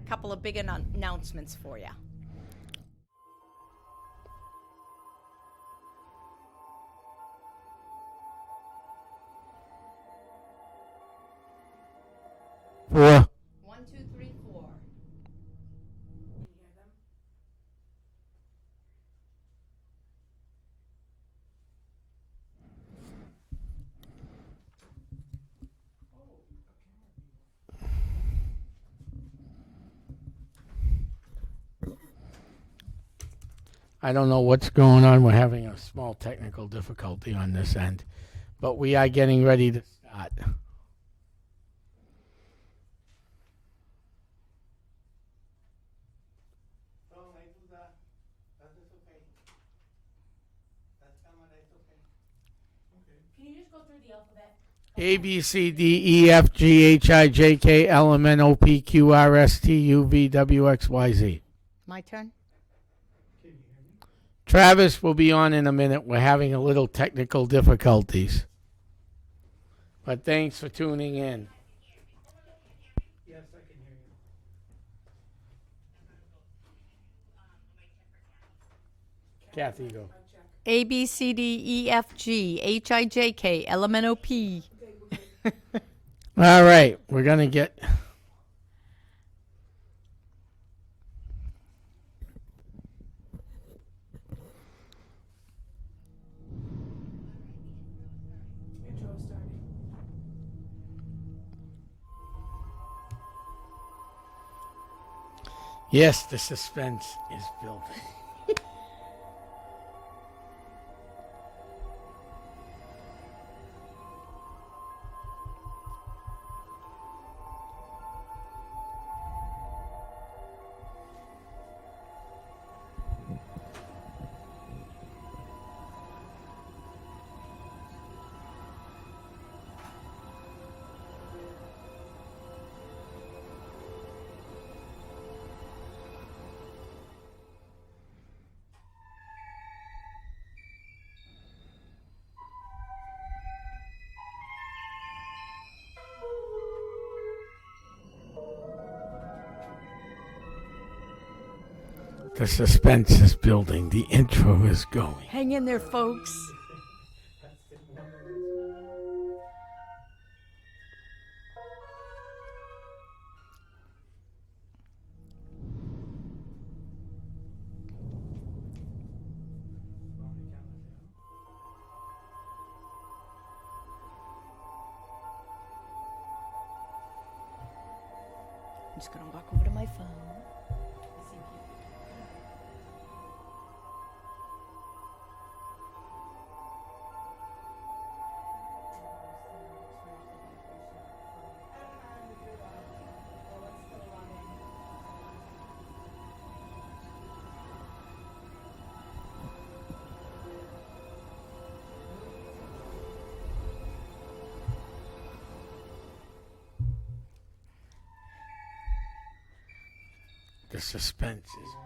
couple of big announcements for you. Four. 1, 2, 3, 4. I don't know what's going on. We're having a small technical difficulty on this end, but we are getting ready to start. Can you just go through the alphabet? A, B, C, D, E, F, G, H, I, J, K, L, M, N, O, P, Q, R, S, T, U, V, W, X, Y, Z. My turn? Travis will be on in a minute. We're having a little technical difficulties. But thanks for tuning in. Yes, I can hear you. Kathy, go. A, B, C, D, E, F, G, H, I, J, K, L, M, N, O, P. All right, we're going to get... Intro starting. Yes, the suspense is building. The suspense is building. The intro is going. Hang in there, folks. I'm just going to walk over to my phone. The suspense is building.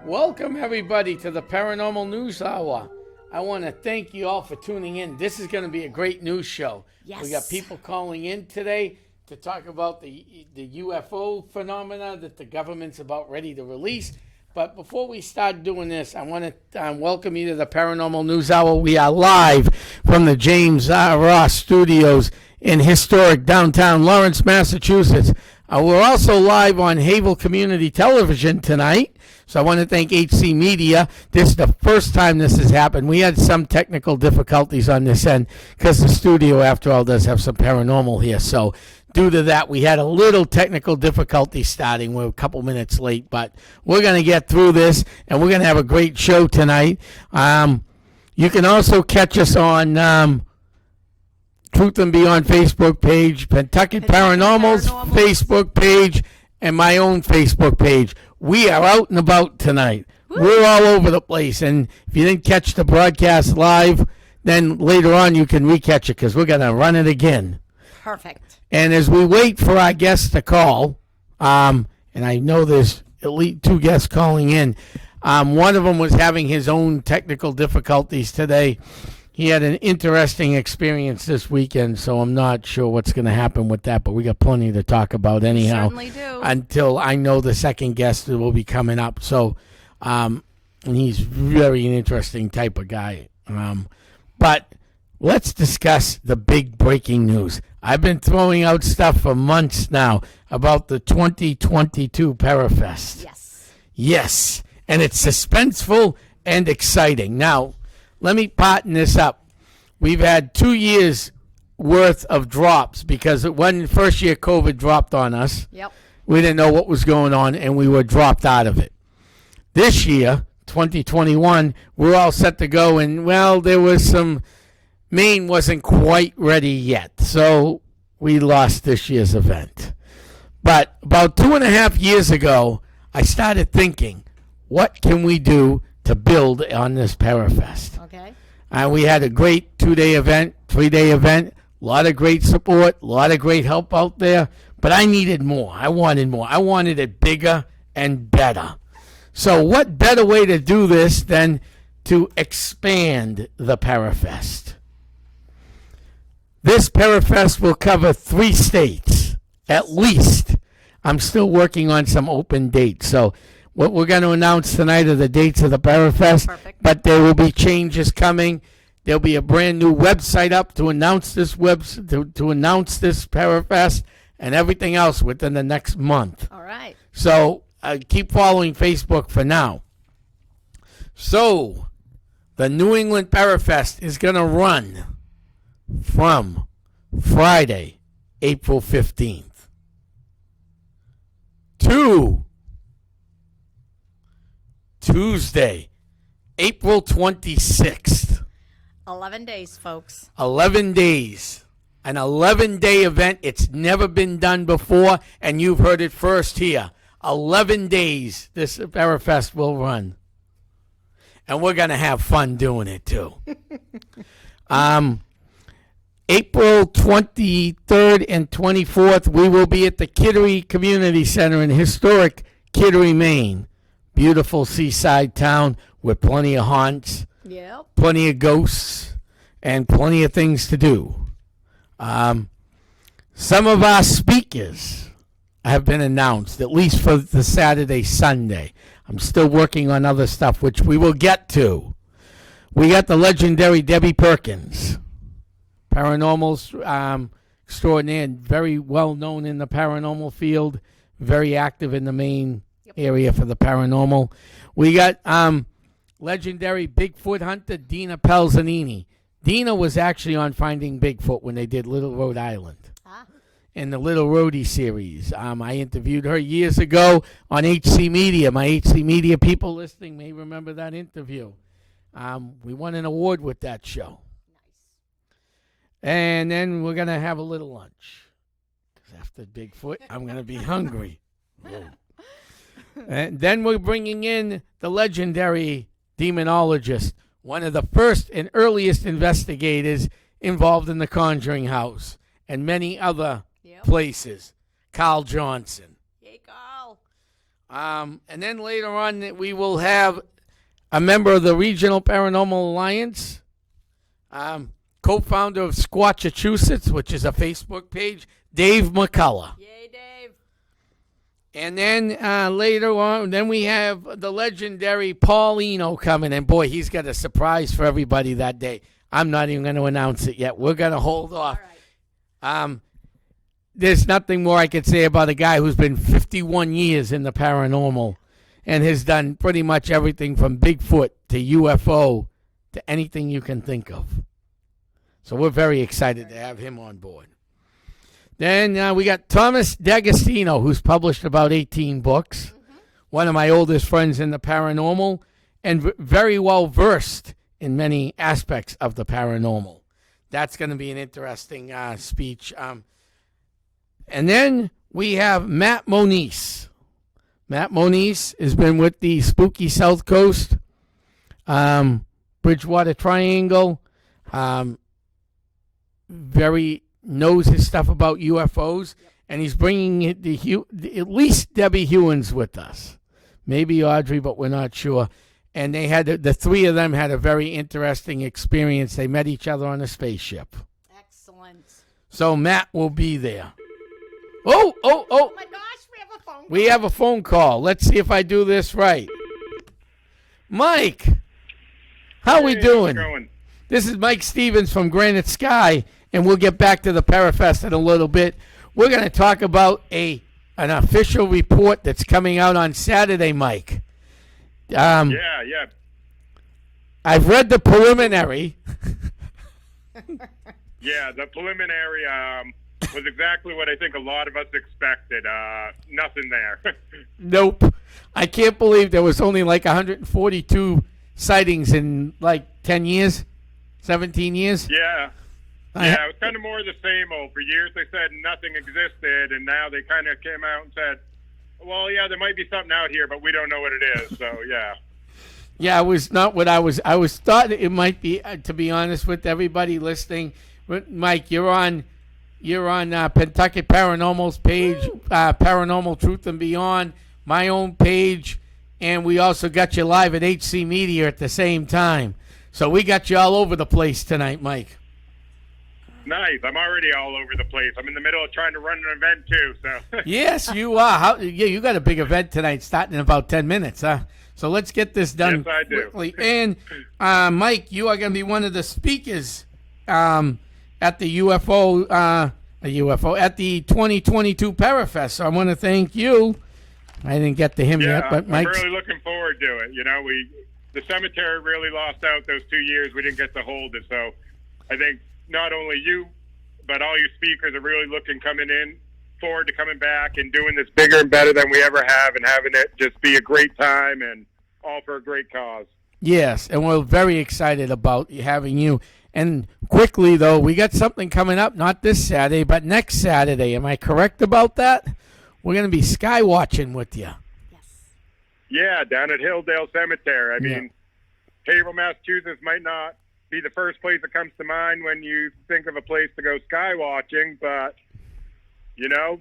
Welcome, everybody, to the Paranormal News Hour. I want to thank you all for tuning in. This is going to be a great news show. Yes. We got people calling in today to talk about the UFO phenomena that the government's about ready to release. But before we start doing this, I want to welcome you to the Paranormal News Hour. We are live from the James Ross Studios in historic downtown Lawrence, Massachusetts. We're also live on Havel Community Television tonight. So I want to thank HC Media. This is the first time this has happened. We had some technical difficulties on this end because the studio, after all, does have some paranormal here. So due to that, we had a little technical difficulty starting. We're a couple minutes late, but we're going to get through this, and we're going to have a great show tonight. You can also catch us on Truth and Beyond Facebook page, Pentucket Paranormal's Facebook page, and my own Facebook page. We are out and about tonight. Woo. We're all over the place, and if you didn't catch the broadcast live, then later on you can recatch it because we're going to run it again. Perfect. And as we wait for our guests to call, and I know there's at least 2 guests calling in, one of them was having his own technical difficulties today, he had an interesting experience this weekend, so I'm not sure what's going to happen with that, but we got plenty to talk about anyhow. Certainly do. Until I know the second guest that will be coming up. So, and he's very an interesting type of guy. But let's discuss the big breaking news. I've been throwing out stuff for months now about the 2022 Parafest. Yes, and it's suspenseful and exciting. Now, let me pattern this up. We've had 2 years worth of drops because when first year COVID dropped on us, Yep. we didn't know what was going on and we were dropped out of it. This year, 2021, we're all set to go, and well, there was some, Maine wasn't quite ready yet, so we lost this year's event. But about 2.5 years ago, I started thinking, what can we do to build on this Parafest? Okay. We had a great 2-day event, 3-day event, a lot of great support, a lot of great help out there, but I needed more. I wanted more. I wanted it bigger and better. So what better way to do this than to expand the Parafest? This Parafest will cover 3 states, at least. I'm still working on some open dates. So what we're going to announce tonight are the dates of the Parafest. Perfect. But there will be changes coming. There'll be a brand new website up to announce this to announce this Parafest and everything else within the next month. All right. So keep following Facebook for now. So the New England Parafest is going to run from Friday, April 15th to Tuesday, April 26th. 11 days, folks. 11 days. An 11-day event. It's never been done before, and you've heard it first here. 11 days this Parafest will run. And we're going to have fun doing it, too. April 23rd and 24th, we will be at the Kittery Community Center in historic Kittery, Maine. Beautiful seaside town with plenty of haunts, Yep. plenty of ghosts, and plenty of things to do. Some of our speakers have been announced, at least for the Saturday, Sunday. I'm still working on other stuff, which we will get to. We got the legendary Debbie Perkins, paranormal extraordinaire, very well known in the paranormal field, very active in the Maine area for the paranormal. We got legendary Bigfoot hunter Dina Pelzanini. Dina was actually on Finding Bigfoot when they did Little Rhode Island. In the Little Roadie series. I interviewed her years ago on HC Media. My HC Media people listening may remember that interview. We won an award with that show. And then we're going to have a little lunch. Because after Bigfoot, I'm going to be hungry. And then we're bringing in the legendary demonologist, one of the first and earliest investigators involved in the Conjuring House and many other places. Carl Johnson. Yay, Carl. And then later on, we will have a member of the Regional Paranormal Alliance, co-founder of Squatchachusetts, which is a Facebook page, Dave McCullough. Yay, Dave. And then later on, then we have the legendary Paul Eno coming, and boy, he's got a surprise for everybody that day. I'm not even going to announce it yet. We're going to hold off. All right. There's nothing more I could say about a guy who's been 51 years in the paranormal and has done pretty much everything from Bigfoot to UFO to anything you can think of. So we're very excited to have him on board. Then we got Thomas D'Agostino, who's published about 18 books, one of my oldest friends in the paranormal, and very well versed in many aspects of the paranormal. That's going to be an interesting speech. And then we have Matt Moniz. Matt Moniz has been with the Spooky South Coast, Bridgewater Triangle, very knows his stuff about UFOs, and he's bringing at least Debbie Hewins with us. Maybe Audrey, but we're not sure. and they had the three of them had a very interesting experience. They met each other on a spaceship. Excellent. So Matt will be there. Oh! Oh my gosh, we have a phone call. We have a phone call. Let's see if I do this right. Mike, how we doing? How's it going? This is Mike Stevens from Granite Sky, and we'll get back to the Parafest in a little bit. We're going to talk about an official report that's coming out on Saturday, Mike. Yeah. I've read the preliminary. Yeah, the preliminary was exactly what I think a lot of us expected. Nothing there. Nope. I can't believe there was only like 142 sightings in like 10 years, 17 years. Yeah. Yeah, it was kind of more of the same old. For years they said nothing existed, and now they kind of came out and said, well, yeah, there might be something out here, but we don't know what it is. So, yeah. Yeah, it was not what I was thought it might be, to be honest with everybody listening. But Mike, you're on Pentucket Paranormal's page, Paranormal Truth and Beyond, my own page, and we also got you live at HC Media at the same time. So we got you all over the place tonight, Mike. Nice. I'm already all over the place. I'm in the middle of trying to run an event, too. So. Yes, you are. You got a big event tonight starting in about 10 minutes, huh? So let's get this done Yes, I do. quickly. And, Mike, you are going to be one of the speakers at the at the 2022 Parafest. So I want to thank you. I didn't get to him yet, but Mike. I'm really looking forward to it. You know, the cemetery really lost out those 2 years. We didn't get to hold it. So I think not only you, but all you speakers are really coming forward to coming back and doing this bigger and better than we ever have, and having it just be a great time and all for a great cause. Yes, and we're very excited about having you. And quickly, though, we got something coming up, not this Saturday, but next Saturday. Am I correct about that? We're going to be sky watching with you. Yeah, down at Hilldale Cemetery. I mean, Haverhill, Massachusetts might not be the first place that comes to mind when you think of a place to go sky watching, but, you know,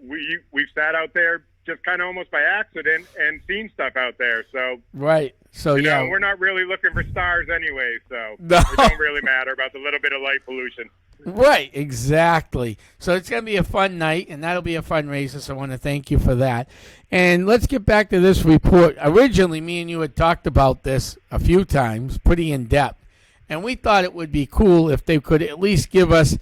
we've sat out there just kind of almost by accident and seen stuff out there. So right. So you know, we're not really looking for stars anyway, so no. It don't really matter about the little bit of light pollution. Right, exactly. So it's going to be a fun night, and that'll be a fundraiser, so I want to thank you for that. And let's get back to this report. Originally, me and you had talked about this a few times, pretty in-depth, and we thought it would be cool if they could at least give us,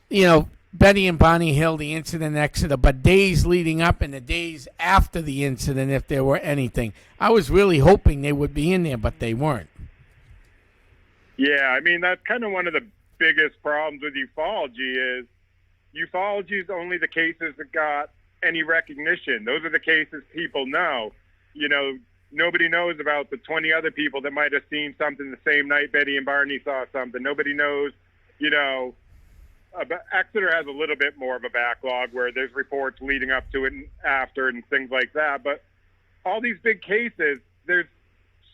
you know, Betty and Bonnie Hill, the incident, Exeter, but days leading up and the days after the incident, if there were anything. I was really hoping they would be in there, but they weren't. Yeah, I mean, that's kind of one of the biggest problems with ufology is ufology is only the cases that got any recognition. Those are the cases people know. You know, nobody knows about the 20 other people that might have seen something the same night Betty and Barney saw something. Nobody knows, you know. Exeter has a little bit more of a backlog where there's reports leading up to it and after and things like that. But all these big cases, there's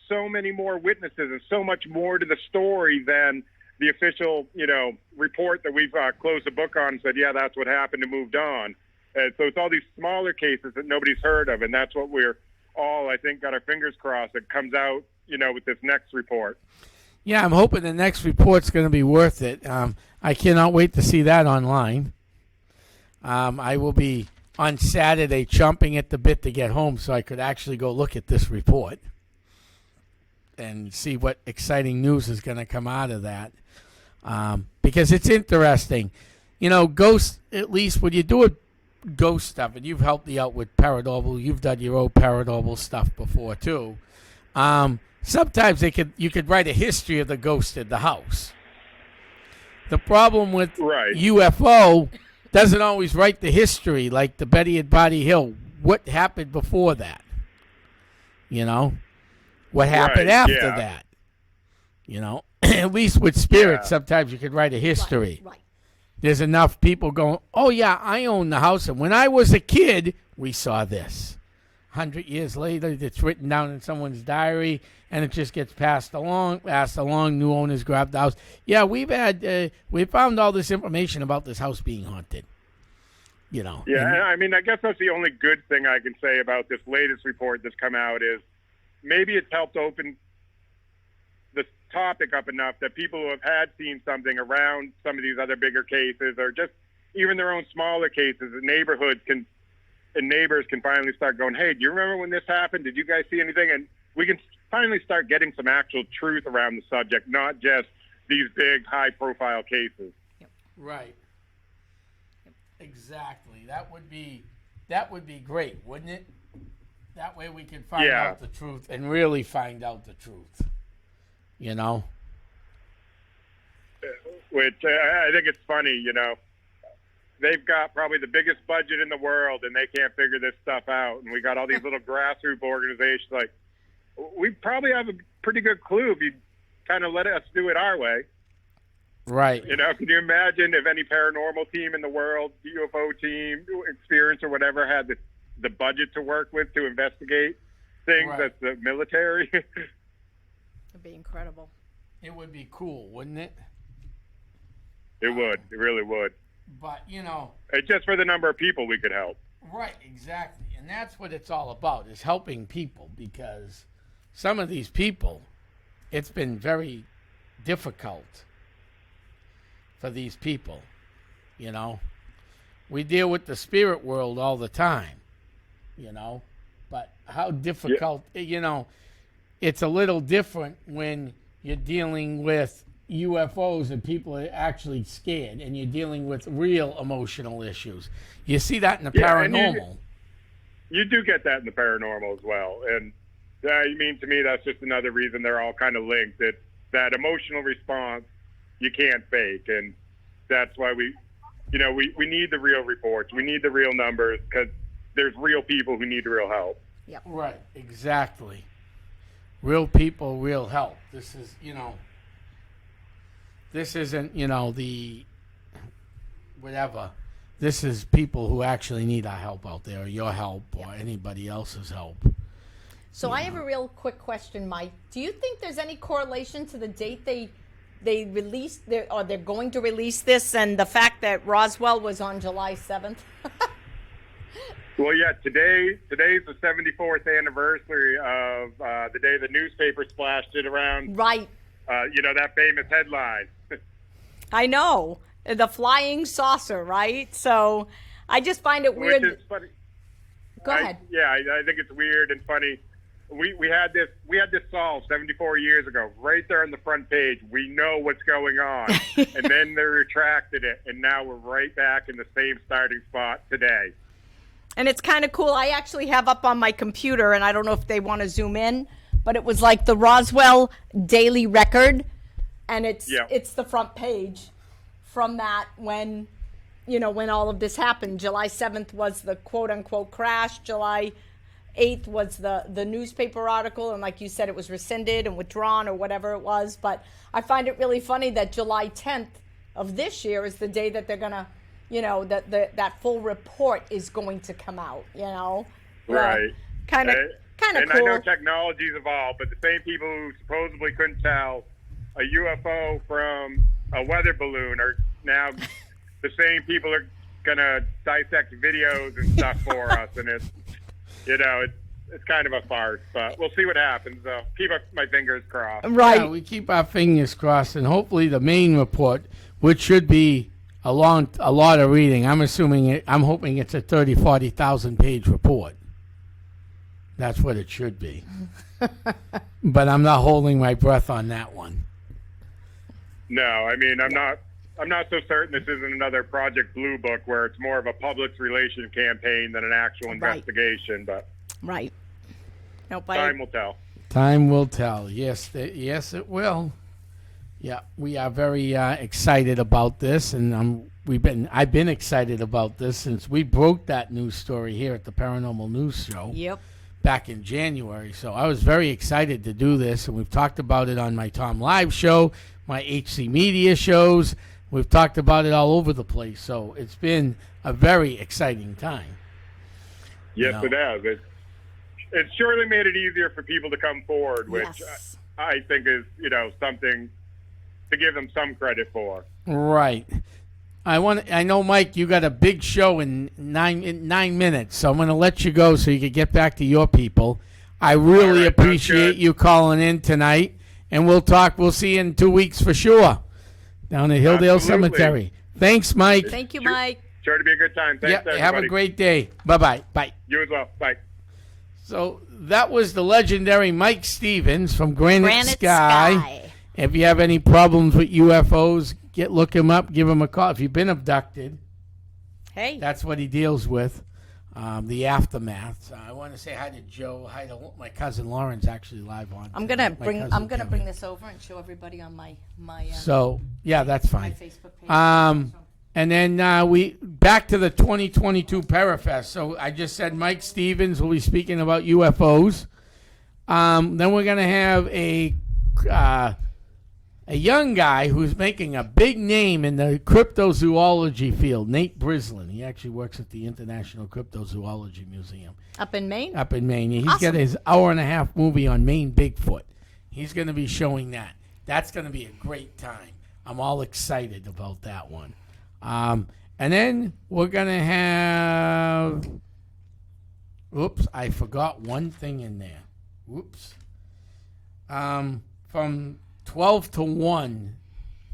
so many more witnesses and so much more to the story than the official, you know, report that we've closed the book on and said, yeah, that's what happened and moved on. So it's all these smaller cases that nobody's heard of, and that's what we're all, I think, got our fingers crossed that comes out, you know, with this next report. Yeah, I'm hoping the next report's going to be worth it. I cannot wait to see that online. I will be on Saturday chomping at the bit to get home so I could actually go look at this report and see what exciting news is going to come out of that. Because it's interesting. You know, ghosts, at least when you do ghost stuff, and you've helped me out with paranormal, you've done your own paranormal stuff before too. Sometimes you could write a history of the ghost in the house. The problem with UFO doesn't always write the history, like the Betty and Bonnie Hill. What happened before that? You know? What happened after that? You know? At least with spirits, sometimes you could write a history. Right. There's enough people going, oh, yeah, I own the house, and when I was a kid, we saw this. 100 years later, it's written down in someone's diary, and it just gets passed along. New owners grab the house. Yeah, we found all this information about this house being haunted. You know. Yeah, and I mean, I guess that's the only good thing I can say about this latest report that's come out is maybe it's helped open the topic up enough that people who have had seen something around some of these other bigger cases, or just even their own smaller cases, the neighborhoods can and neighbors can finally start going, hey, do you remember when this happened? Did you guys see anything? And we can finally start getting some actual truth around the subject, not just these big, high-profile cases. Right. Exactly. That would be great, wouldn't it? That way we can find out the truth and really find out the truth. You know? Which I think it's funny, you know. They've got probably the biggest budget in the world, and they can't figure this stuff out. And we got all these little grassroots organizations. Like, we probably have a pretty good clue if you kind of let us do it our way. Right. You know, can you imagine if any paranormal team in the world, UFO team, experience or whatever, had the budget to work with to investigate things that's the military? It'd be incredible. It would be cool, wouldn't it? It would. It really would. But, you know... It's just for the number of people we could help. Right, exactly. And that's what it's all about, is helping people, because some of these people, it's been very difficult for these people, you know. We deal with the spirit world all the time, you know. But how difficult, you know, it's a little different when you're dealing with UFOs and people are actually scared, and you're dealing with real emotional issues. You see that in the paranormal. You do get that in the paranormal as well. And I mean, to me, that's just another reason they're all kind of linked. That emotional response you can't fake. And that's why we need the real reports. We need the real numbers, because there's real people who need real help. Yep. Right, exactly. Real people, real help. This is, you know... This isn't, you know, the whatever. This is people who actually need our help out there, or your help, or anybody else's help. So I have a real quick question, Mike. Do you think there's any correlation to the date they released, or they're going to release this, and the fact that Roswell was on July 7th? Well, yeah, today's the 74th anniversary of the day the newspaper splashed it around. Right. You know, that famous headline. I know. The flying saucer, right? So I just find it weird. Which is funny. Go ahead. I think it's weird and funny. We had this solved 74 years ago, right there on the front page. We know what's going on. And then they retracted it, and now we're right back in the same starting spot today. And it's kind of cool. I actually have up on my computer, and I don't know if they want to zoom in, but it was like the Roswell Daily Record, and it's the front page from that when all of this happened. July 7th was the quote-unquote crash. July 8th was the newspaper article, and like you said, it was rescinded and withdrawn or whatever it was. But I find it really funny that July 10th of this year is the day that they're going to, that full report is going to come out, Right. Kind of cool. And I know technology's evolved, but the same people who supposedly couldn't tell a UFO from a weather balloon are now the same people are going to dissect videos and stuff for us. And it's kind of a farce, but we'll see what happens. Keep my fingers crossed. Right. Yeah, we keep our fingers crossed, and hopefully the main report, which should be a lot of reading. I'm hoping it's a 40,000 page report. That's what it should be. But I'm not holding my breath on that one. No, I mean, I'm not so certain this isn't another Project Blue Book where it's more of a public relations campaign than an actual investigation. But right. Time will tell. Time will tell. Yes, it will. Yeah, we are very excited about this, and I've been excited about this since we broke that news story here at the Paranormal News Show. Yep. Back in January. So I was very excited to do this, and we've talked about it on my Tom Live show, my HC Media shows. We've talked about it all over the place. So it's been a very exciting time. Yes, it has. It's surely made it easier for people to come forward, which I think is, something to give them some credit for. Right. I know, Mike, you got a big show in 9 minutes, so I'm going to let you go so you can get back to your people. I really All right, sounds appreciate good. you calling in tonight, and we'll talk. We'll see you in 2 weeks for sure down at Hilldale Absolutely. Cemetery. Thanks, Mike. Thank you, Mike. Sure to be a good time. Thanks, Yep, everybody. have a great day. Bye-bye. Bye. You as well. Bye. So that was the legendary Mike Stevens from Granite, Granite Sky. Sky. If you have any problems with UFOs, look him up, give him a call. If you've been abducted, Hey. that's what he deals with, the aftermath. So I want to say hi to Joe. Hi to my cousin Lauren's actually live on. I'm gonna My bring cousin Kevin. bring this over and show everybody on my So yeah, that's my fine. Facebook page. And then we back to the 2022 Parafest. So I just said Mike Stevens will be speaking about UFOs. Then we're gonna have a young guy who's making a big name in the cryptozoology field, Nate Brislin. He actually works at the International Cryptozoology Museum Up in Maine. up in Maine. He's Awesome. got his hour-and-a-half movie on Maine Bigfoot. He's going to be showing that. That's going to be a great time. I'm all excited about that one. And then we're going to have... Oops, I forgot one thing in there. Whoops. From 12 to 1,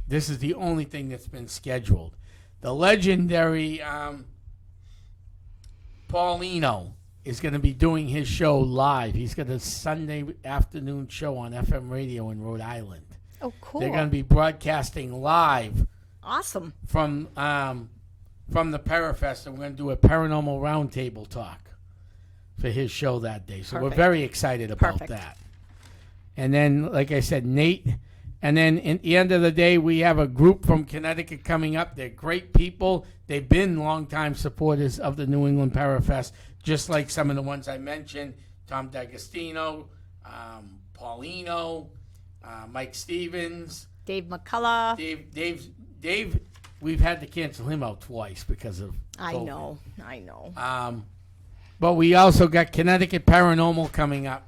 this is the only thing that's been scheduled. The legendary Paulino is going to be doing his show live. He's got a Sunday afternoon show on FM radio in Rhode Island. Oh, cool. They're going to be broadcasting live Awesome. from the Parafest, and we're going to do a paranormal roundtable talk for his show that day. So we're Perfect. very excited about Perfect. that. And then, like I said, Nate. And then at the end of the day, we have a group from Connecticut coming up. They're great people. They've been longtime supporters of the New England Parafest, just like some of the ones I mentioned, Tom D'Agostino, Paulino, Mike Stevens, Dave McCullough. Dave, we've had to cancel him out twice because of COVID. I know. But we also got Connecticut Paranormal coming up,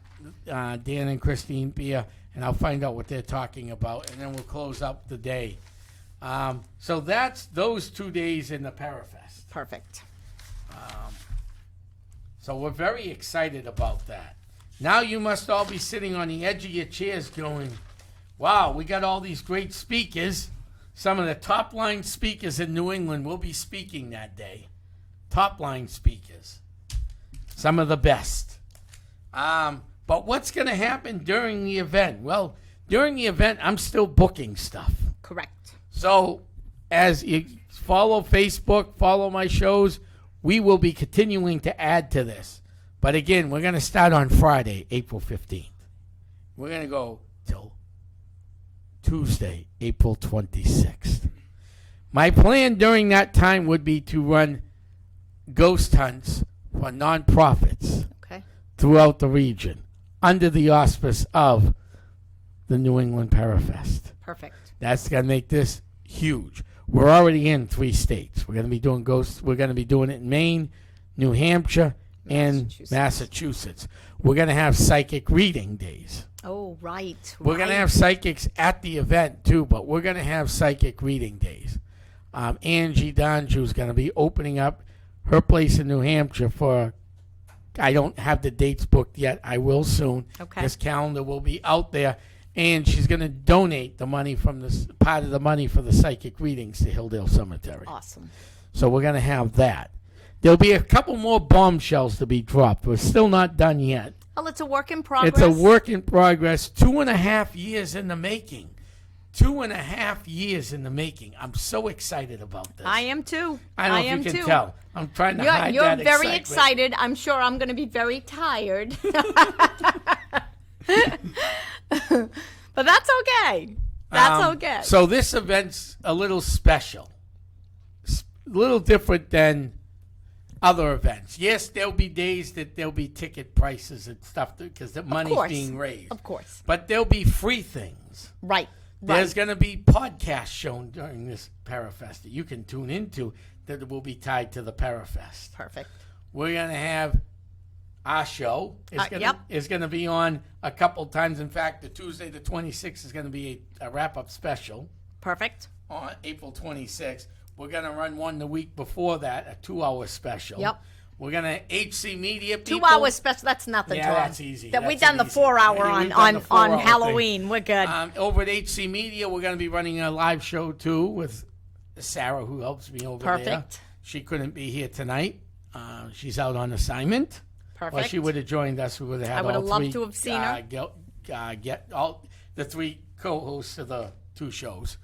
Dan and Christine Beer, and I'll find out what they're talking about, and then we'll close up the day. So that's those 2 days in the Parafest. Perfect. So we're very excited about that. Now you must all be sitting on the edge of your chairs going, wow, we got all these great speakers. Some of the top line speakers in New England will be speaking that day. Top line speakers. Some of the best. But what's going to happen during the event? Well, during the event, I'm still booking stuff. Correct. So as you follow Facebook, follow my shows, we will be continuing to add to this. But again, we're going to start on Friday, April 15th. We're going to go till Tuesday, April 26th. My plan during that time would be to run ghost hunts for nonprofits Okay. throughout the region under the auspice of the New England Parafest. Perfect. That's going to make this huge. We're already in 3 states. We're going to be doing ghosts. We're going to be doing it in Maine, New Hampshire, and Massachusetts. We're going to have psychic reading days. Oh, right. We're going to have psychics at the event, too, but we're going to have psychic reading days. Angie Donju is going to be opening up her place in New Hampshire for, I don't have the dates booked yet. I will soon. Okay. This calendar will be out there. And she's going to donate the money from this part of the money for the psychic readings to Hilldale Cemetery. Awesome. So we're going to have that. There'll be a couple more bombshells to be dropped. We're still not done yet. Well, it's a work in progress. It's a work in progress. 2.5 years in the making. 2.5 years in the making. I'm so excited about this. I am too. I don't know if you can tell. I'm trying to hide You're that very excitement. excited. I'm sure I'm going to be very tired. But that's okay. That's okay. So this event's a little special. A little different than other events. Yes, there'll be days that there'll be ticket prices and stuff because the money's being raised. Of course. But there'll be free things. Right. There's going to be podcasts shown during this Parafest that you can tune into that will be tied to the Parafest. Perfect. We're going to have our show. Yep. Is going to be on a couple times. In fact, the Tuesday the 26th is going to be a wrap-up special Perfect. on April 26th. We're going to run one the week before that, a 2-hour special. Yep. We're going to HC Media people. 2 hours special. That's nothing, Yeah, Tom. that's easy. That we've That's done the easy. 4 hour Yeah, on we've done the 4 hour thing. Halloween. We're good. Over at HC Media, we're going to be running a live show too with Sarah, who helps me over there. Perfect. She couldn't be here tonight. She's out on assignment. Perfect. Well, she would have joined us. We would have had I would all have loved three, to have seen her. Get all the 3 co-hosts of the 2 shows.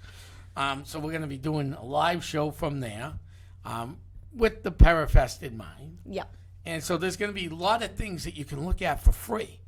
So we're going to be doing a live show from there with the Parafest in mind. Yep. And so there's going to be a lot of things that you can look at for free.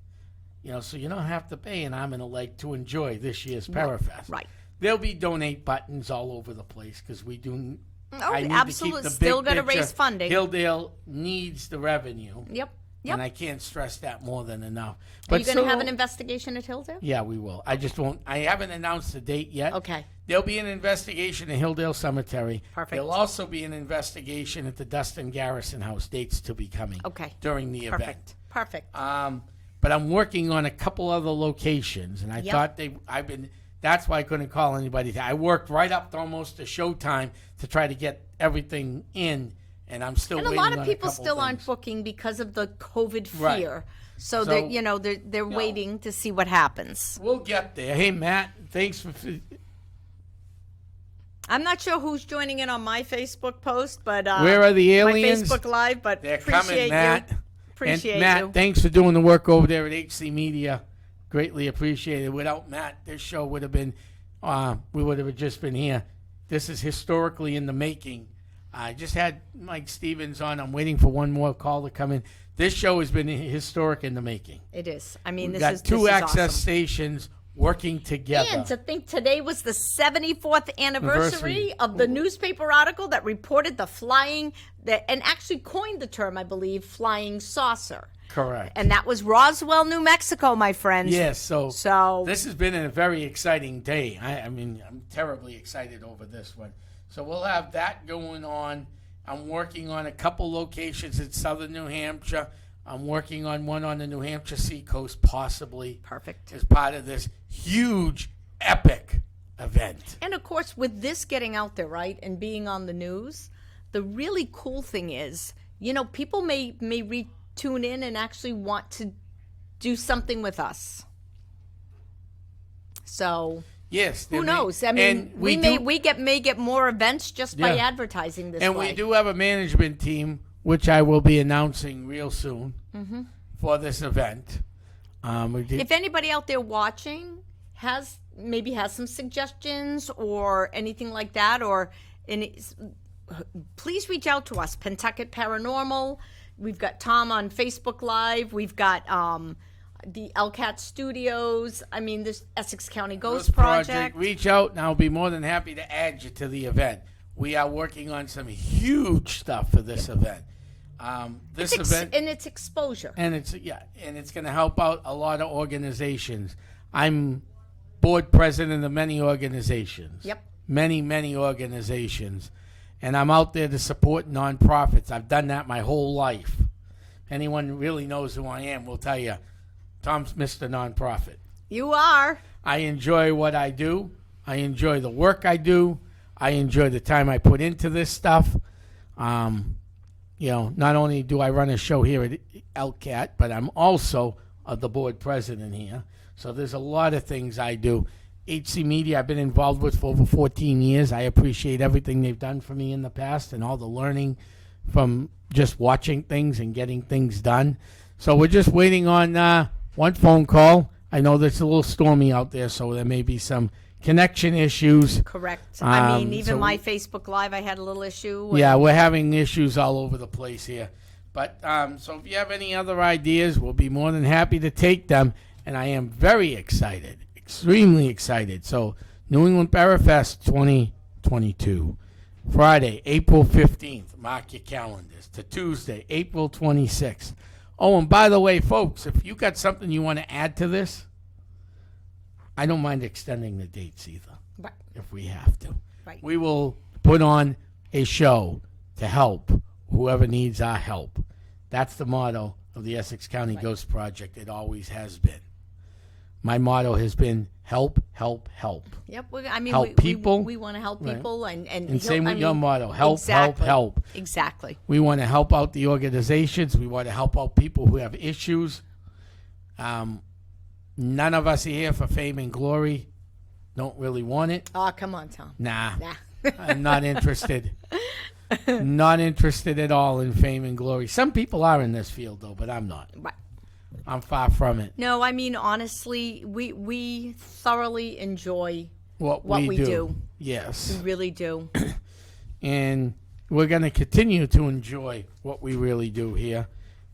So you don't have to pay an arm and a leg to enjoy this year's Parafest. Right. There'll be donate buttons all over the place because we do. Oh, I need absolutely. To keep the Still big got to picture. raise funding. Hilldale needs the revenue. Yep. And I can't stress that more than enough. Are you going to have an investigation at Hilldale? Yeah, we will. I just won't. I haven't announced the date yet. Okay. There'll be an investigation in Hilldale Cemetery. Perfect. There'll also be an investigation at the Dustin Garrison House. Dates to be coming. Okay. During the event. Perfect. But I'm working on a couple other locations, and I thought that's why I couldn't call anybody. I worked right up to almost to showtime to try to get everything in, and I'm still And a waiting lot of on people couple still aren't things. booking because of the COVID Right. fear. So, So, they're waiting to see what happens. We'll get there. Hey, Matt, thanks for. I'm not sure who's joining in on my Facebook post, but Where are the aliens? My Facebook Live, but They're appreciate coming, Matt. you. Appreciate and Matt, you. thanks for doing the work over there at HC Media. Greatly appreciated. Without Matt, this show would have been, we would have just been here. This is historically in the making. I just had Mike Stevens on. I'm waiting for one more call to come in. This show has been historic in the making. It is. I mean, We've this got is 2 this is access awesome. stations working together. And to think today was the 74th anniversary of the newspaper article that reported the flying, and actually coined the term, I believe, flying saucer. Correct. And that was Roswell, New Mexico, my friends. Yes, so So this has been a very exciting day. I mean, I'm terribly excited over this one. So we'll have that going on. I'm working on a couple locations in southern New Hampshire. I'm working on one on the New Hampshire seacoast, possibly. Perfect. As part of this huge, epic event. And of course, with this getting out there, right, and being on the news, the really cool thing is, people may tune in and actually want to do something with us. So Yes. who knows? I mean, and we may get more events just by Yeah. advertising this And way. we do have a management team, which I will be announcing real soon for this event. If anybody out there watching has some suggestions or anything like that, please reach out to us. Pentucket Paranormal. We've got Tom on Facebook Live. We've got the LCAT Studios. I mean, this Essex County Ghost Project. Reach out, and I'll be more than happy to add you to the event. We are working on some huge stuff for this event. This event, and it's exposure. and it's going to help out a lot of organizations. I'm board president of many organizations. Yep. Many organizations, and I'm out there to support nonprofits. I've done that my whole life. Anyone who really knows who I am will tell you, Tom's Mr. Nonprofit. You are. I enjoy what I do. I enjoy the work I do. I enjoy the time I put into this stuff. Not only do I run a show here at LCAT, but I'm also the board president here. So there's a lot of things I do. HC Media I've been involved with for over 14 years. I appreciate everything they've done for me in the past and all the learning from just watching things and getting things done. So we're just waiting on one phone call. I know there's a little stormy out there, so there may be some connection issues. Correct. I mean, even so- my Facebook Live, I had a little issue. Yeah, we're having issues all over the place here. But so if you have any other ideas, we'll be more than happy to take them. And I am very excited, extremely excited. So New England Parafest 2022, Friday, April 15th. Mark your calendars to Tuesday, April 26th. Oh, and by the way, folks, if you got something you want to add to this, I don't mind extending the dates either, Right. if we have to. Right. We will put on a show to help whoever needs our help. That's the motto of the Essex County Ghost Project. It always has been. my motto has been help, help, help. Yep. I mean, Help people. we want to help Right. people, and Same with your motto, help, exactly, help, help. Exactly. We want to help out the organizations. We want to help out people who have issues. None of us are here for fame and glory. Don't really want it. Oh, come on, Tom. Nah. I'm not interested. Not interested at all in fame and glory. Some people are in this field, though, but I'm not. Right. I'm far from it. No, I mean, honestly, we thoroughly enjoy What we do. Yes. We really do. And we're going to continue to enjoy what we really do here.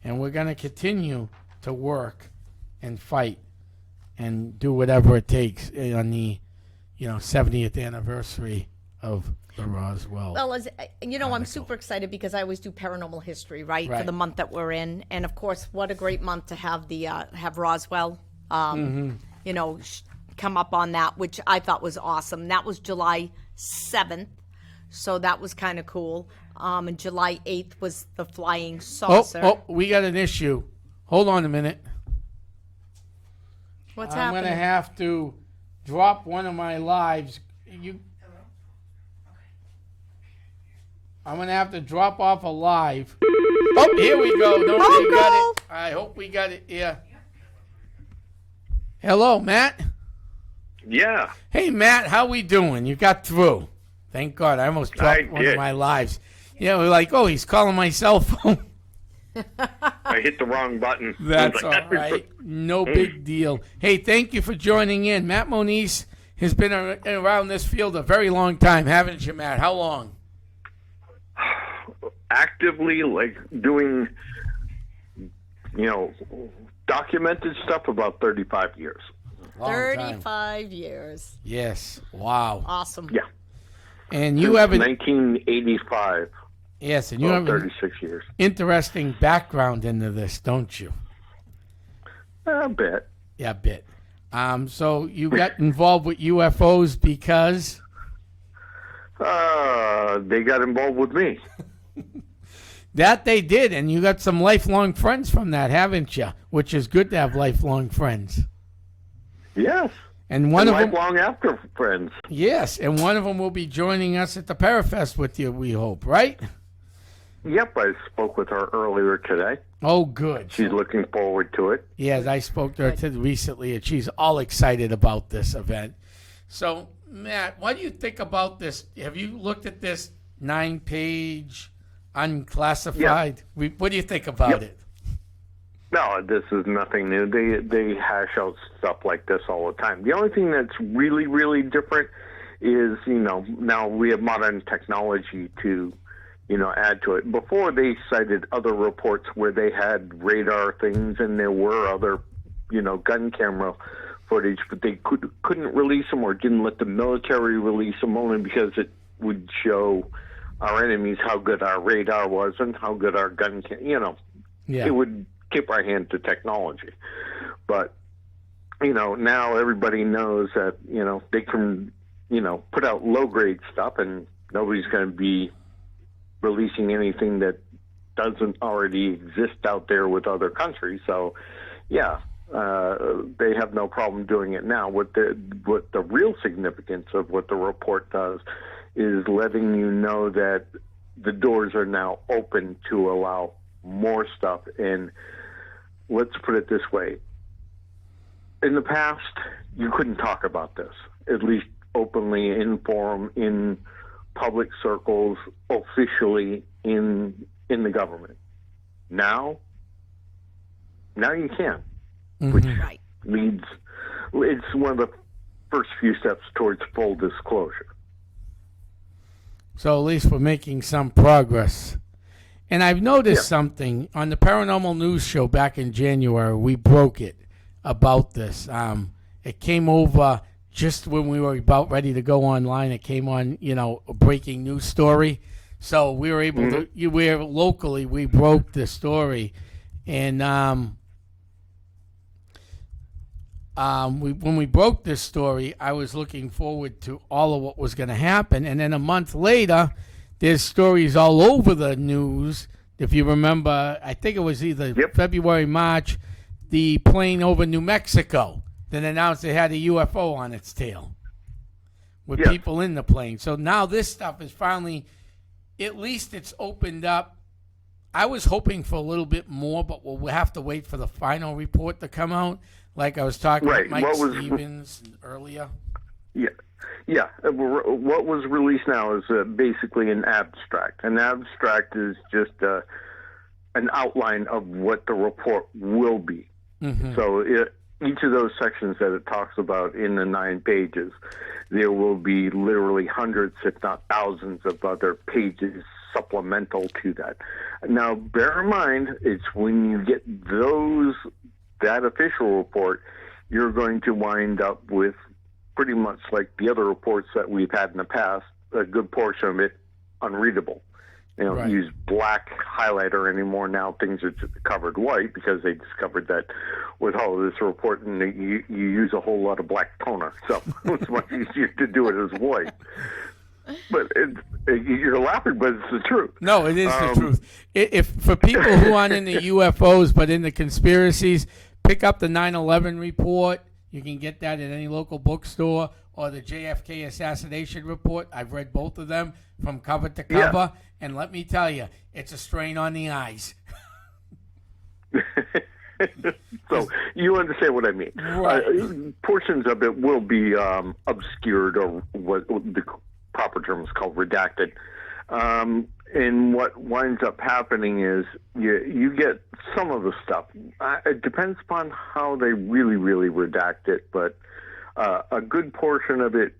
And we're going to continue to work and fight and do whatever it takes on the 70th anniversary of the Roswell. Well, as you know, I'm super excited because I always do paranormal history, right, for Right. the month that we're in, and of course, what a great month to have the have Roswell, come up on that, which I thought was awesome. That was July 7th, so that was kind of cool. And July 8th was the flying saucer. Oh, we got an issue. Hold on a minute. What's I'm happening? going to have to drop one of my lives. I'm going to have to drop off a live. Oh, here we go. No, we got it. I hope we got it. Yeah. Hello, Matt. Yeah. Hey, Matt, how we doing? You got through. Thank God. I almost dropped one of did. my lives. Yeah, we're like, oh, he's calling my cell phone. I hit the wrong button. That's I was all right. No big deal. Hey, thank you for joining in. Matt Moniz has been around this field a very long time, haven't you, Matt? How long? Actively, like, doing, documented stuff about 35 years. Long time. 35 years. Yes. Wow. Awesome. Yeah. And you have an 1985. yes, and you Well, have an 36 years. interesting background into this, don't you? A bit. Yeah, a bit. So you got involved with UFOs because They got involved with me. that they did, and you got some lifelong friends from that, haven't you? Which is good to have lifelong friends. Yes. And one of them, lifelong after friends. yes, and one of them will be joining us at the Parafest with you. We hope, right? Yep, I spoke with her earlier today. Oh, good. She's looking forward to it. Yes, I spoke to her recently, and she's all excited about this event. So, Matt, what do you think about this? Have you looked at this 9-page unclassified? What do you think about it? No, this is nothing new. They hash out stuff like this all the time. The only thing that's really, really different is, now we have modern technology to, add to it. Before, they cited other reports where they had radar things and there were other, gun camera footage, but they couldn't release them or didn't let the military release them only because it would show our enemies how good our radar was and how good our gun Yeah. it would tip our hand to technology. But, now everybody knows that, they can, put out low-grade stuff and nobody's going to be releasing anything that doesn't already exist out there with other countries. So, yeah, they have no problem doing it now. What the real significance of what the report does is letting you know that the doors are now open to allow more stuff. And let's put it this way. In the past, you couldn't talk about this, at least openly in forum, in public circles, officially in the government. Now you can, which Right. it's one of the first few steps towards full disclosure. So at least we're making some progress. And I've noticed something on the Paranormal News show back in January. We broke it about this. It came over just when we were about ready to go online. It came on, a breaking news story. So we were able to. We broke the story, and when we broke this story, I was looking forward to all of what was going to happen. And then a month later, there's stories all over the news. If you remember, I think it was either February, March, the plane over New Mexico then announced it had a UFO on its tail with Yes. people in the plane. So now this stuff is finally, at least it's opened up. I was hoping for a little bit more, but we'll have to wait for the final report to come out. Like I was talking Right. with Mike What was- Stevens earlier. Yeah. Yeah. What was released now is basically an abstract. An abstract is just an outline of what the report will be. Mm-hmm. So each of those sections that it talks about in the 9 pages, there will be literally hundreds, if not thousands, of other pages supplemental to that. Now, bear in mind, it's when you get that official report, you're going to wind up with pretty much like the other reports that we've had in the past, a good portion of it unreadable. They don't Right. use black highlighter anymore. Now things are covered white because they discovered that with all of this reporting, you use a whole lot of black toner. So it's much easier to do it as white. But you're laughing, but it's the truth. No, it is the truth. If for people who aren't in the UFOs but in the conspiracies, pick up the 9/11 report. You can get that at any local bookstore, or the JFK assassination report. I've read both of them from cover to cover, and let me tell you, it's a strain on the eyes. So you understand what I mean. Right. Portions of it will be obscured, or what the proper term is called redacted. And what winds up happening is you get some of the stuff. It depends upon how they really, really redact it, but a good portion of it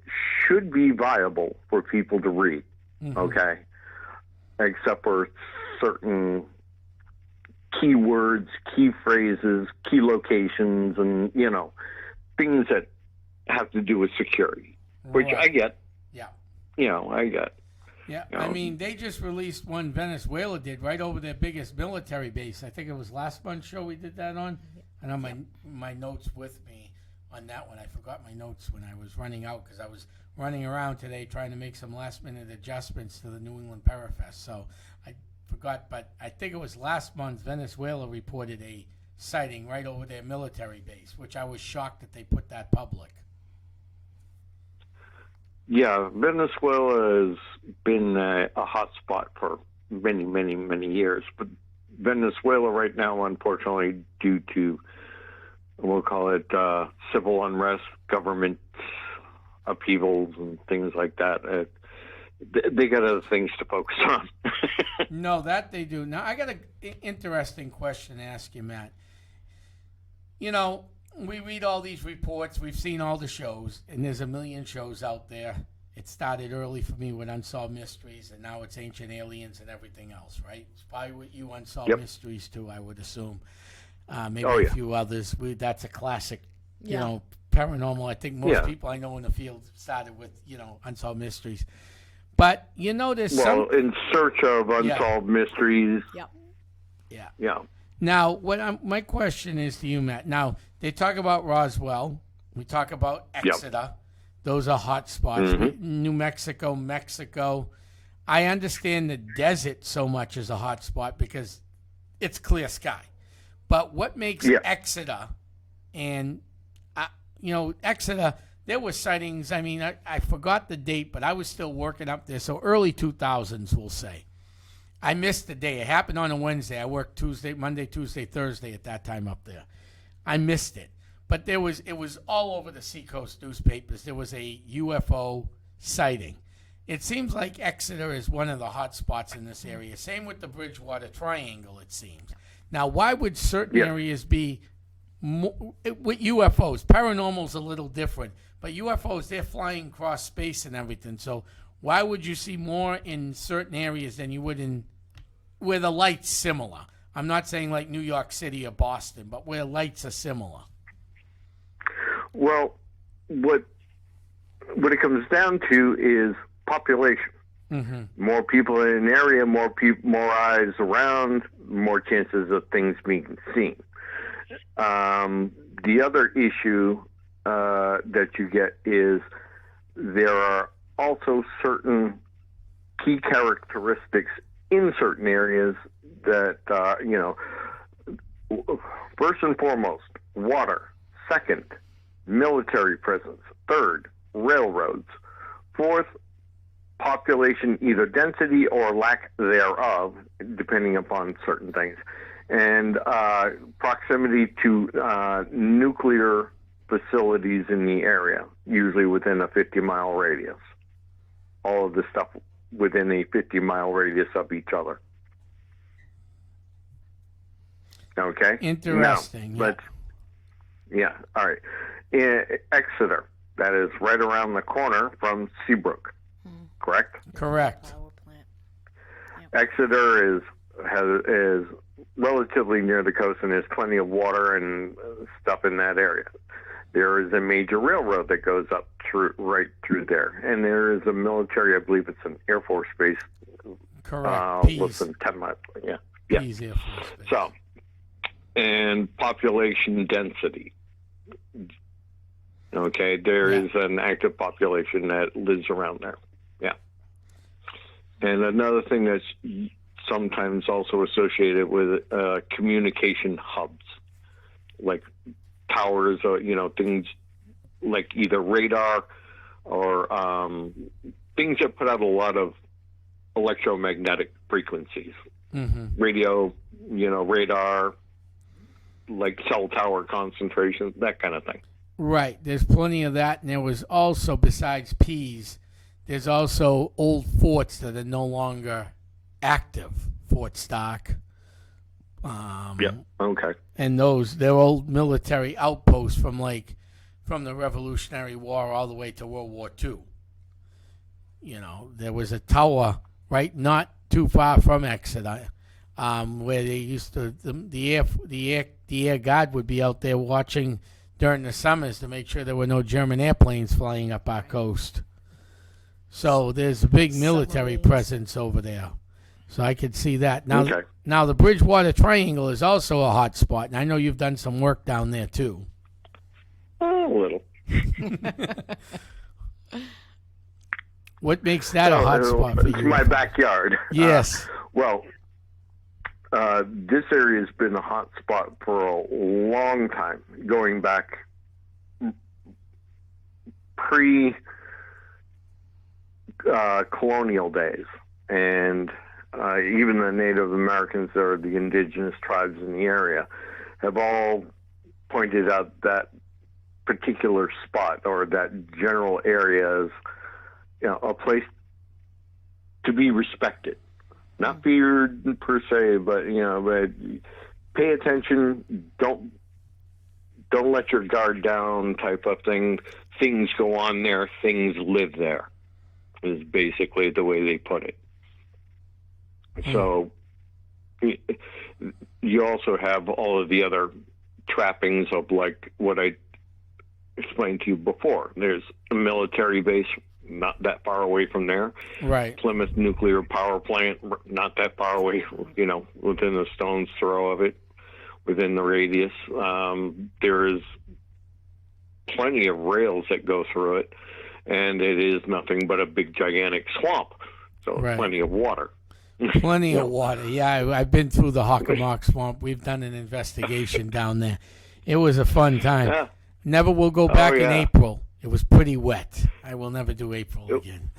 should be viable for people to read, okay? Except for certain keywords, key phrases, key locations, and, things that have to do with security, which I get. Yeah. I get. Yeah, I mean, they just released one Venezuela did right over their biggest military base. I think it was last month's show we did that on. I know my notes with me on that one. I forgot my notes when I was running out because I was running around today trying to make some last-minute adjustments to the New England Parafest. So I forgot, but I think it was last month Venezuela reported a sighting right over their military base, which I was shocked that they put that public. Yeah, Venezuela has been a hot spot for many, many, many years. But Venezuela right now, unfortunately, due to, we'll call it civil unrest, government upheavals, and things like that, they got other things to focus on. No, that they do. Now, I got an interesting question to ask you, Matt. We read all these reports. We've seen all the shows, and there's a million shows out there. It started early for me with Unsolved Mysteries, and now it's Ancient Aliens and everything else, right? It's probably with you, Unsolved Mysteries, too, I would assume. Maybe a few others. That's a classic, paranormal. I think most people I know in the field started with, Unsolved Mysteries. But, there's in search of Unsolved Mysteries. Yeah. Now, my question is to you, Matt. Now, they talk about Roswell. We talk about Exeter. Those are hot spots. New Mexico, Mexico. I understand the desert so much is a hot spot because it's clear sky. But what makes Exeter and, Exeter, there were sightings. I mean, I forgot the date, but I was still working up there. So early 2000s, we'll say. I missed the day. It happened on a Wednesday. I worked Monday, Tuesday, Thursday at that time up there. I missed it. But it was all over the Seacoast newspapers. There was a UFO sighting. It seems like Exeter is one of the hot spots in this area. Same with the Bridgewater Triangle, it seems. Now, why would certain areas be more, with UFOs? Paranormal's a little different. But UFOs, they're flying across space and everything. So why would you see more in certain areas than you would in where the light's similar? I'm not saying like New York City or Boston, but where lights are similar. Well, what it comes down to is population. More people in an area, more eyes around, more chances of things being seen. The other issue that you get is there are also certain key characteristics in certain areas that, first and foremost, water. Second, military presence. Third, railroads. Fourth, population, either density or lack thereof, depending upon certain things. And proximity to nuclear facilities in the area, usually within a 50-mile radius. All of the stuff within a 50-mile radius of each other. Okay? Interesting. Now, all right. Exeter, that is right around the corner from Seabrook, correct? Correct. Power plant. Exeter is relatively near the coast, and there's plenty of water and stuff in that area. There is a major railroad that goes up right through there, and there is a military. I believe it's an Air Force base. Correct. Less than 10 miles. Yeah. Pease Air Force Base. So, and population density. Okay, there is an active population that lives around there. Yeah. And another thing that's sometimes also associated with communication hubs, like towers or, things like either radar or things that put out a lot of electromagnetic frequencies. Mm-hmm. Radio, radar, like cell tower concentrations, that kind of thing. Right. There's plenty of that. And there was also, besides Pease, there's also old forts that are no longer active. Fort Stark. Okay. And they're old military outposts from the Revolutionary War all the way to World War II. There was a tower not too far from Exeter, where they used to the air guard would be out there watching during the summers to make sure there were no German airplanes flying up our coast. So there's a big military presence over there. So I could see that. Now the Bridgewater Triangle is also a hot spot, and I know you've done some work down there too. A little. What makes that a hot spot for you? It's my backyard. Yes. This area has been a hot spot for a long time, going back pre-colonial days. And even the Native Americans or the indigenous tribes in the area have all pointed out that particular spot or that general area as a place to be respected. Not feared per se, but but pay attention. Don't let your guard down, type of thing. Things go on there. Things live there. Is basically the way they put it. So you also have all of the other trappings of like what I explained to you before. There's a military base not that far away from there. Right. Plymouth nuclear power plant, not that far away, within a stone's throw of it, within the radius. There is plenty of rails that go through it, and it is nothing but a big, gigantic swamp. So plenty of water. Plenty of water. Yeah, I've been through the Hockomock Swamp. We've done an investigation down there. It was a fun time. Yeah. Never will go back in April. It was pretty wet. I will never do April again.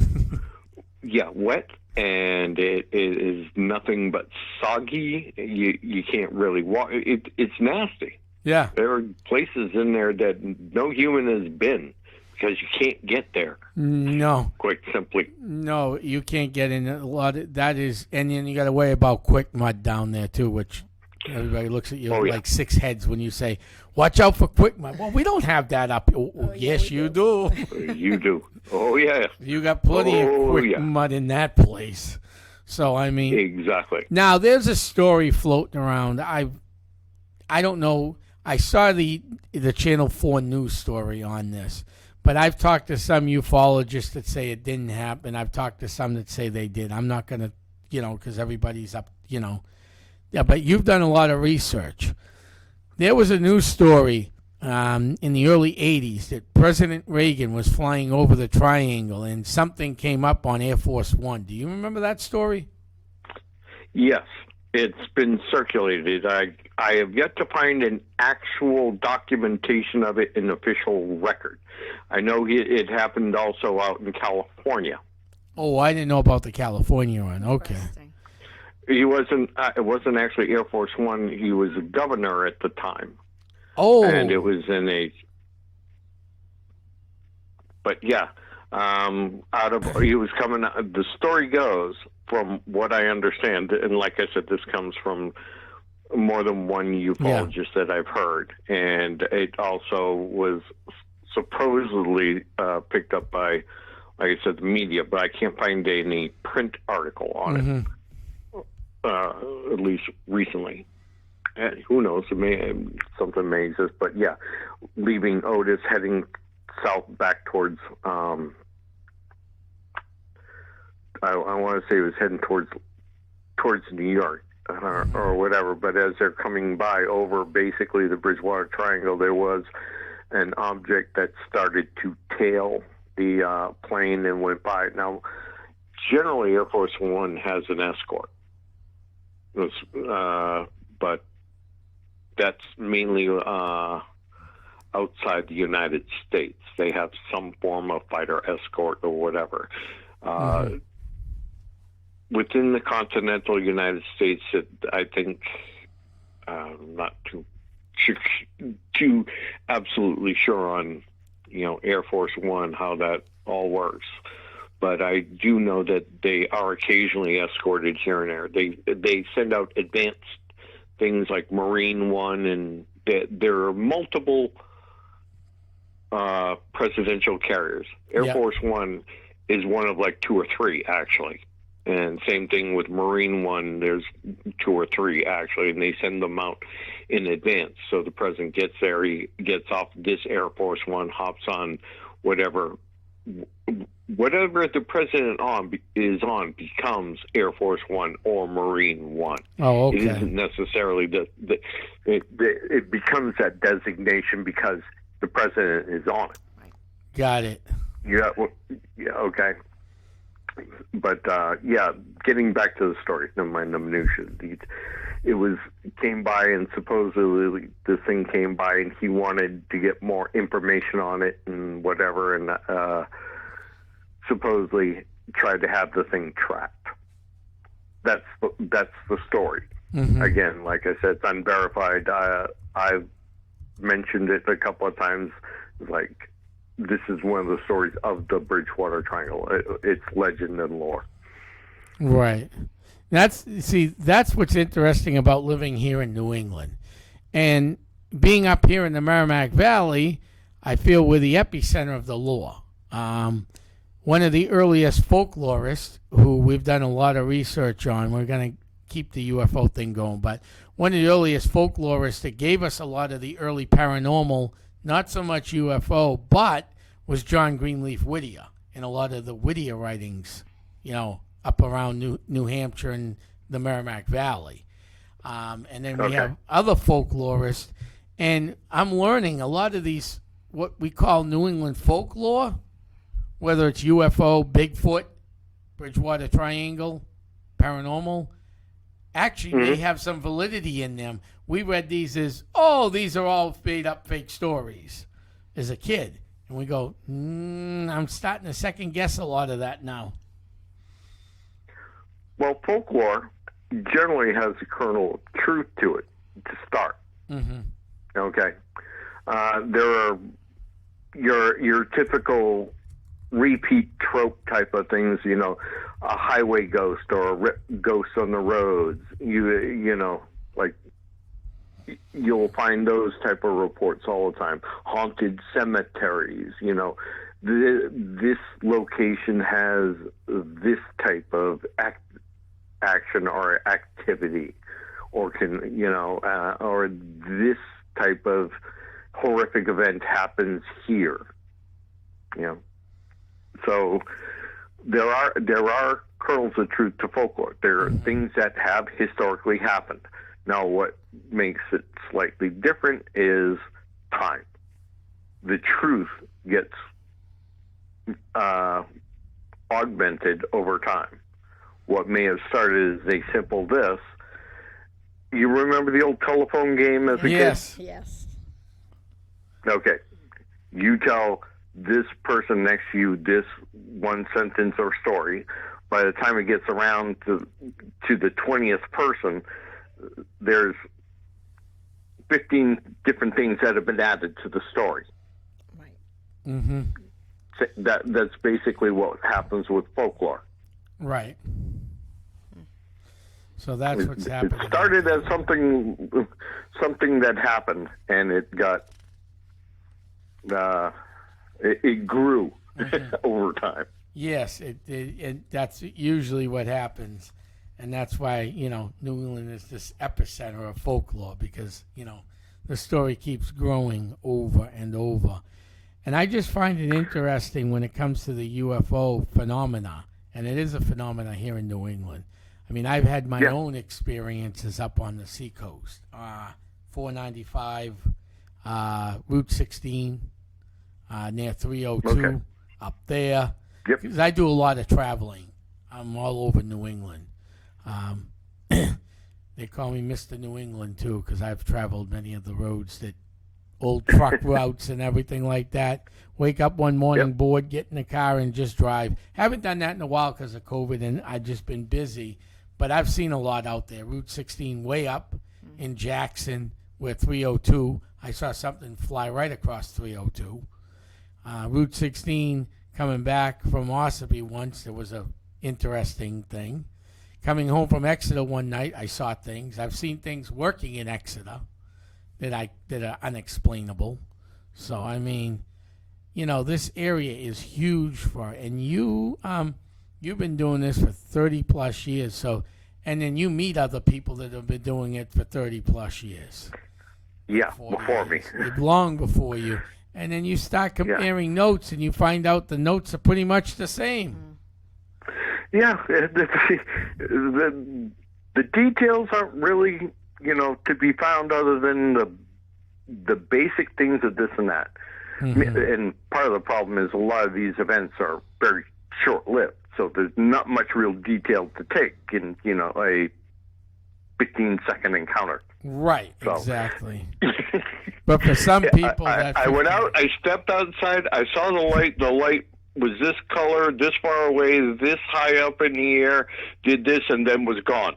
Yeah, wet, and it is nothing but soggy. You can't really walk. It's nasty. Yeah. There are places in there that no human has been because you can't get there. No. Quite simply. No, you can't get in. A lot of that is, and then you got to worry about quick mud down there too, which everybody looks at you like six heads when you say, "Watch out for quick mud." Well, we don't have that up. Yes, you do. You do. Oh yeah. You got plenty of quick mud in that place. So I mean, exactly. Now there's a story floating around. I don't know. I saw the Channel 4 news story on this. But I've talked to some ufologists that say it didn't happen. I've talked to some that say they did. I'm not going to, because everybody's up, Yeah, but you've done a lot of research. There was a news story in the early 80s that President Reagan was flying over the triangle and something came up on Air Force One. Do you remember that story? Yes. It's been circulated. I have yet to find an actual documentation of it in official record. I know it happened also out in California. Oh, I didn't know about the California one. Okay. Interesting. He wasn't. It wasn't actually Air Force One. He was a governor at the time, Oh. and it was in a. But yeah, he was coming. The story goes, from what I understand, and like I said, this comes from more than one ufologist that I've heard, and it also was supposedly picked up by, like I said, the media, but I can't find any print article on it. At least recently. And who knows? Something may exist, but yeah, leaving Otis, heading south back towards. I want to say it was heading towards New York or whatever. But as they're coming by over basically the Bridgewater Triangle, there was an object that started to tail the plane and went by. Now, generally, Air Force One has an escort. But that's mainly outside the United States. They have some form of fighter escort or whatever. Within the continental United States, I think I'm not too absolutely sure on Air Force One how that all works. But I do know that they are occasionally escorted here and there. They send out advanced things like Marine One, and there are multiple presidential carriers. Air Force One is one of like 2 or 3 actually, and same thing with Marine One. There's 2 or 3 actually, and they send them out in advance. So the president gets there, he gets off this Air Force One, hops on whatever the president is on becomes Air Force One or Marine One. Oh, okay. It isn't necessarily it becomes that designation because the president is on it. Got it. Yeah. Okay. But getting back to the story, never mind the minutiae. It came by, and supposedly this thing came by, and he wanted to get more information on it and whatever, and supposedly tried to have the thing tracked. That's the story. Again, like I said, it's unverified. I've mentioned it a couple of times. Like, this is one of the stories of the Bridgewater Triangle. It's legend and lore. Right. That's what's interesting about living here in New England. And being up here in the Merrimack Valley, I feel we're the epicenter of the lore. One of the earliest folklorists who we've done a lot of research on, we're going to keep the UFO thing going, but one of the earliest folklorists that gave us a lot of the early paranormal, not so much UFO, but was John Greenleaf Whittier, and a lot of the Whittier writings, up around New Hampshire and the Merrimack Valley. And then we have other folklorists, and I'm learning a lot of these, what we call New England folklore, whether it's UFO, Bigfoot, Bridgewater Triangle, paranormal, actually they have some validity in them. We read these as, these are all made up fake stories as a kid. And we go, I'm starting to second guess a lot of that now. Well, folklore generally has a kernel of truth to it to start. Okay. There are your typical repeat trope type of things, a highway ghost or a ghost on the roads. Like, you'll find those type of reports all the time. Haunted cemeteries, this location has this type of action or activity, or or this type of horrific event happens here. So there are kernels of truth to folklore. There are things that have historically happened. Now, what makes it slightly different is time. The truth gets augmented over time. What may have started as a simple this You remember the old telephone game as a Yes. Yes. kid? Okay. You tell this person next to you this one sentence or story. By the time it gets around to the 20th person, there's 15 different things that have been added to the story. Right. Mm-hmm. That's basically what happens with folklore. Right. So that's what's It happening. started as something that happened, and it got it grew over time. Yes, it that's usually what happens, and that's why New England is this epicenter of folklore, because the story keeps growing over and over. And I just find it interesting when it comes to the UFO phenomena, and it is a phenomena here in New England. I mean, I've had my own experiences up on the seacoast, 495, Route 16, near 302, up there. Yep. Because I do a lot of traveling. I'm all over New England. They call me Mr. New England, too, because I've traveled many of the roads, that old truck routes and everything like that. Wake up one morning bored, get in the car, and just drive. Haven't done that in a while because of COVID, and I've just been busy. But I've seen a lot out there. Route 16 way up in Jackson, where 302. I saw something fly right across 302. Route 16 coming back from Ossipee once, there was a interesting thing. Coming home from Exeter one night, I saw things. I've seen things working in Exeter that are unexplainable. So I mean, this area is huge and you've been doing this for 30 plus years. So, and then you meet other people that have been doing it for 30 plus years. Yeah, before me. Long before you. And then you start comparing notes, and you find out the notes are pretty much the same. Yeah, the details aren't really, to be found other than the basic things of this and that. Mm-hmm. And part of the problem is a lot of these events are very short-lived, so there's not much real detail to take in, a 15-second encounter. Right, so. Exactly. But for some people, I went out, I stepped outside, I saw the light. The light was this color, this far away, this high up in the air, did this, and then was gone.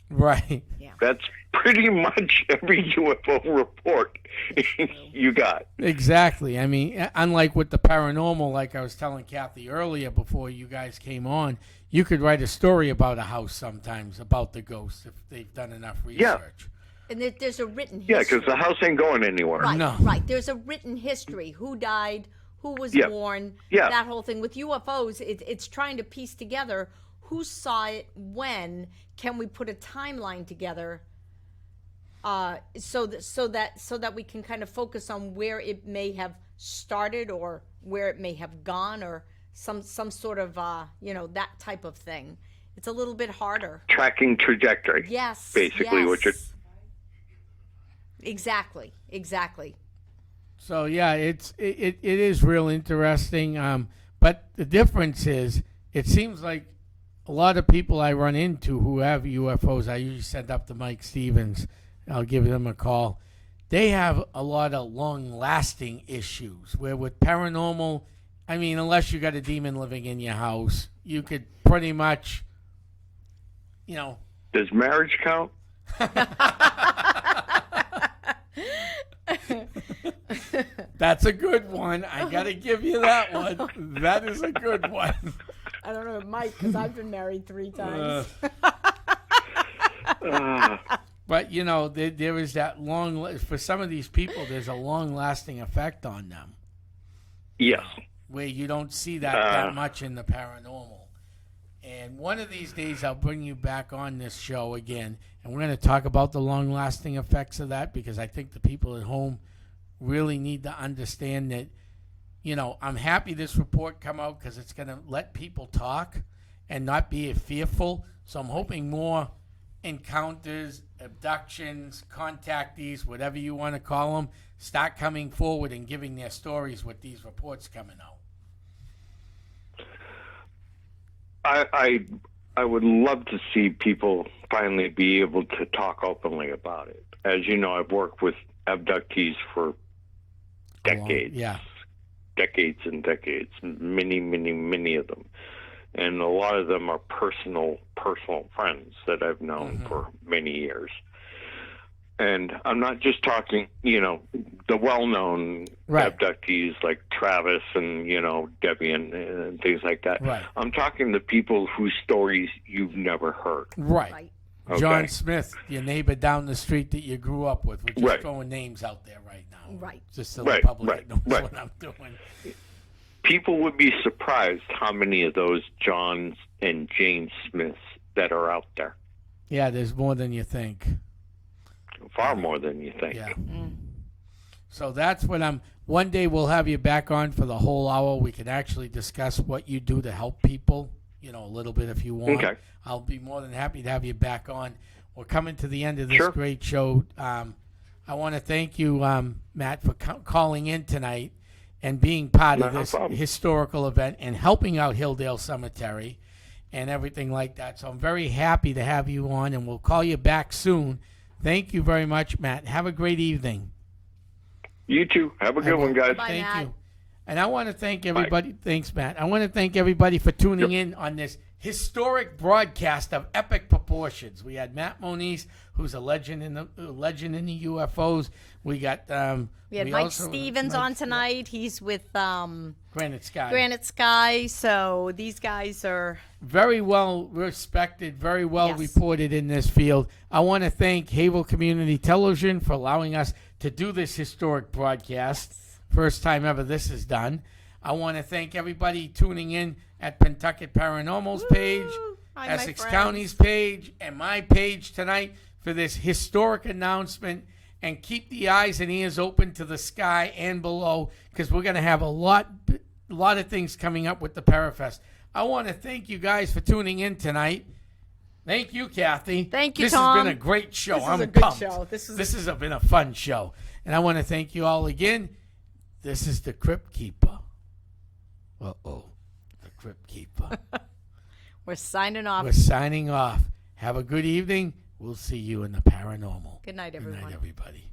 Right. Yeah. That's pretty much every UFO report you got. Exactly. I mean, unlike with the paranormal, like I was telling Kathy earlier before you guys came on, you could write a story about a house sometimes, about the ghosts, if they've done enough research. Yeah. And there's a written history. Yeah, because the house ain't going anywhere. Right, No. right. There's a written history. Who died, who was born, that whole thing. With UFOs, it's trying to piece together who saw it, when. Can we put a timeline together so that we can kind of focus on where it may have started or where it may have gone, or some sort of, that type of thing. It's a little bit harder. Tracking trajectory. Yes. Basically what you're... Exactly. So yeah, it is real interesting. But the difference is, it seems like a lot of people I run into who have UFOs, I usually send up to Mike Stevens. I'll give them a call. They have a lot of long-lasting issues. Where with paranormal, I mean, unless you got a demon living in your house, you could pretty much, Does marriage count? That's a good one. I got to give you that one. That is a good one. I don't know, Mike, because I've been married 3 times. But, there is that for some of these people, there's a long-lasting effect on them. Yes. Where you don't see that much in the paranormal. And one of these days, I'll bring you back on this show again, and we're going to talk about the long-lasting effects of that, because I think the people at home really need to understand that, I'm happy this report come out, because it's going to let people talk and not be fearful. So I'm hoping more encounters, abductions, contactees, whatever you want to call them, start coming forward and giving their stories with these reports coming out. I would love to see people finally be able to talk openly about it. As you know, I've worked with abductees for decades. Yeah. Decades and decades, many of them. And a lot of them are personal friends that I've known for many years. And I'm not just talking, the well-known abductees like Travis and, Debian and things like that. Right. I'm talking the people whose stories you've never heard. Right. Okay. John Smith, your neighbor down the street that you grew up with. We're just throwing names out there right now. Right. Just so the public knows what I'm doing. People would be surprised how many of those Johns and Jane Smiths that are out there. Yeah, there's more than you think. Far more than you think. Yeah. So that's what one day we'll have you back on for the whole hour. We can actually discuss what you do to help people, a little bit if you want. Okay. I'll be more than happy to have you back on. We're coming to the end of this great show. I want to thank you, Matt, for calling in tonight and being part of this historical event and helping out Hilldale Cemetery and everything like that. So I'm very happy to have you on, and we'll call you back soon. Thank you very much, Matt. Have a great evening. You too. Have a good one, guys. Bye, Thank Matt. you. And I want to thank everybody. Thanks, Matt. I want to thank everybody for tuning in on this historic broadcast of epic proportions. We had Matt Moniz, who's a legend in the UFOs. We got We had Mike Stevens on tonight. He's with Granite Sky. Granite Sky. So these guys are Very well respected, very well Yes. reported in this field. I want to thank Havel Community Television for allowing us to do this historic broadcast. First time ever this is done. I want to thank everybody tuning in at Pentucket Paranormal's page, Hi, my Essex friends. County's page, and my page tonight for this historic announcement. And keep the eyes and ears open to the sky and below, because we're going to have a lot of things coming up with the Parafest. I want to thank you guys for tuning in tonight. Thank you, Kathy. Thank you, This Tom. has been a great show. This is I'm a good pumped. show. This has been a fun show. And I want to thank you all again. This is the Crypt Keeper. Uh-oh. The Crypt Keeper. we're signing off. We're signing off. Have a good evening. We'll see you in the paranormal. Good night, Good everyone. night, everybody.